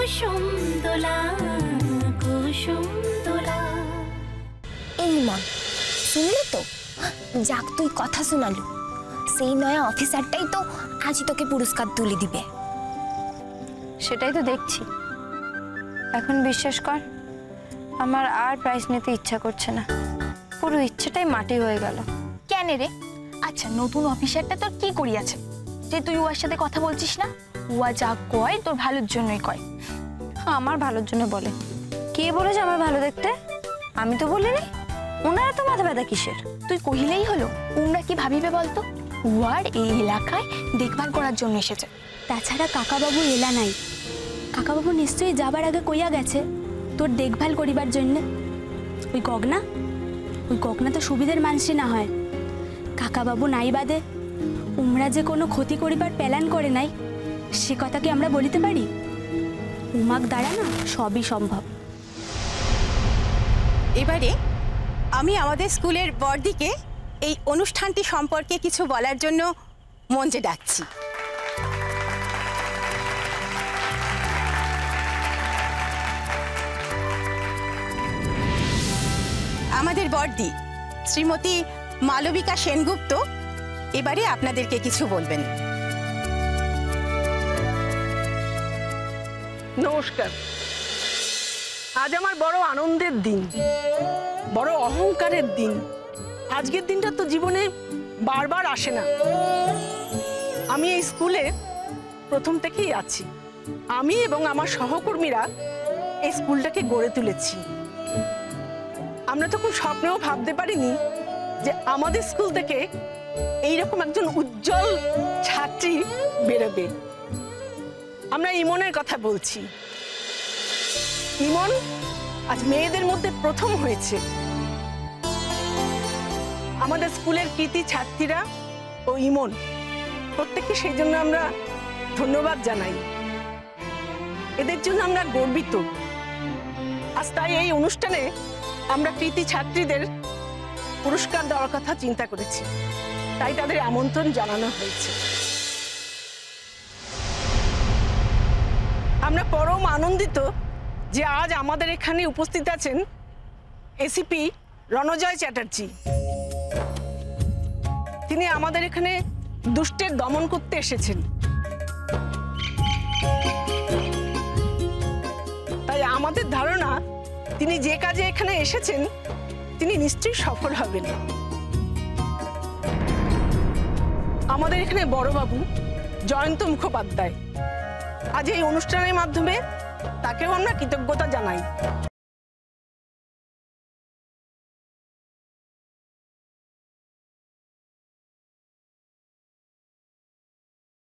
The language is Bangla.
কুসুম দোলা কুসুম দোলা। এই মা শুনলি তো, যাক তুই কথা শোনালু, সেই নয়া অফিসারটাই তো আজই তোকে পুরস্কার তুলে দিবে। সেটাই তো দেখছি। এখন বিশ্বাস কর, আমার আর প্রাইজ নিতে ইচ্ছা করছে না, পুরো ইচ্ছেটাই মাটি হয়ে গেল। কেন রে? আচ্ছা, নতুন অফিসারটা তোর কি করিয়াছে যে তুই ওর সাথে কথা বলছিস না? ওয়া যা কয় তোর ভালোর জন্যই কয়। আমার ভালোর জন্য বলে। কে বলেছে আমার ভালো দেখতে? আমি তো বলিনি। ওনারা তো মাথা ব্যথা কিসের? তুই কহিলেই হলো। ওমরা কি ভাবিবে বলতো? ওয়ার এই এলাকায় দেখভাল করার জন্য এসেছে। তাছাড়া কাকাবাবু এলা নাই, কাকাবাবু নিশ্চয়ই যাবার আগে কইয়া গেছে তোর দেখভাল করিবার জন্য। ওই গগনা তো সুবিধের মানুষই না হয়। কাকাবাবু নাই বাদে উমরা যে কোনো ক্ষতি করিবার প্ল্যান করে নাই, সে কথা কি আমরা বলিতে পারি? উমাক দ্বারা না সবই সম্ভব। এবারে আমি আমাদের স্কুলের বড়দিকে এই অনুষ্ঠানটি সম্পর্কে কিছু বলার জন্য মঞ্চে ডাকছি। আমাদের বড়দি শ্রীমতী মালবিকা সেনগুপ্ত এবারে আপনাদেরকে কিছু বলবেন। নমস্কার। আজ আমার বড় আনন্দের দিন, বড় অহংকারের দিন। আজকের দিনটা তো জীবনে বারবার আসে না। আমি এই স্কুলে প্রথম থেকেই আছি। আমি এবং আমার সহকর্মীরা এই স্কুলটাকে গড়ে তুলেছি। আমরা তখন স্বপ্নেও ভাবতে পারিনি যে আমাদের স্কুল থেকে এইরকম একজন উজ্জ্বল ছাত্রী বেরোবে। আমরা ইমনের কথা বলছি। ইমন আজ মেয়েদের মধ্যে প্রথম হয়েছে। আমাদের স্কুলের কৃতি ছাত্রীরা ও ইমন প্রত্যেককে সেই জন্য আমরা ধন্যবাদ জানাই। এদের জন্য আমরা গর্বিত। আজ তাই এই অনুষ্ঠানে আমরা কৃতি ছাত্রীদের পুরস্কার দেওয়ার কথা চিন্তা করেছি, তাই তাদের আমন্ত্রণ জানানো হয়েছে। আমরা পরম আনন্দিত যে আজ আমাদের এখানে উপস্থিত আছেন এসিপি রণজয় চ্যাটার্জি। তিনি আমাদের এখানে দুষ্টের দমন করতে এসেছেন। তাই আমাদের ধারণা তিনি যে কাজে এখানে এসেছেন তিনি নিশ্চয়ই সফল হবেন। আমাদের এখানে বড়বাবু জয়ন্ত মুখোপাধ্যায়, আজ এই অনুষ্ঠানের মাধ্যমে তাকেও আমরা কৃতজ্ঞতা জানাই।